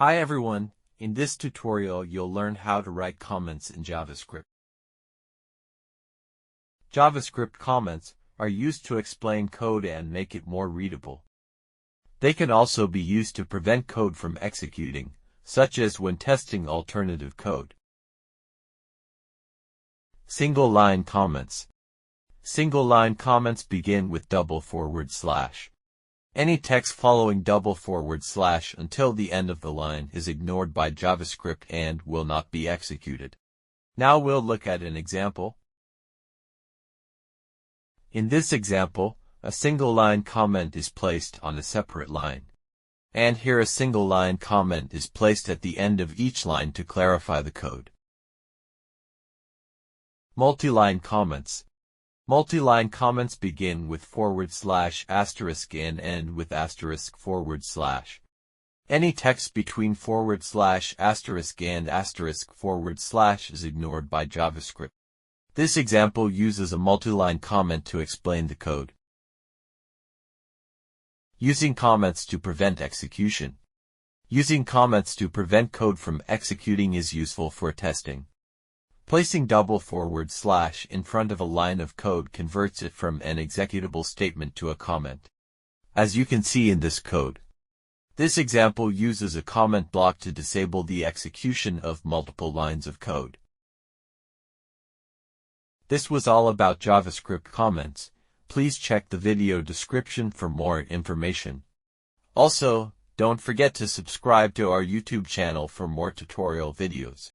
Hi everyone, in this tutorial you'll learn how to write comments in JavaScript. JavaScript comments are used to explain code and make it more readable. They can also be used to prevent code from executing, such as when testing alternative code. Single-line comments. Single-line comments begin with // Any text following // until the end of the line is ignored by JavaScript and will not be executed. Now we'll look at an example. In this example, a single-line comment is placed on a separate line. And here a single-line comment is placed at the end of each line to clarify the code. Multi-line comments. Multi-line comments begin with / and end with */. Any text between / and */ is ignored by JavaScript. This example uses a multi-line comment to explain the code. Using comments to prevent execution. Using comments to prevent code from executing is useful for testing. Placing // in front of a line of code converts it from an executable statement to a comment, as you can see in this code. This example uses a comment block to disable the execution of multiple lines of code. This was all about JavaScript comments. Please check the video description for more information. Also, don't forget to subscribe to our YouTube channel for more tutorial videos.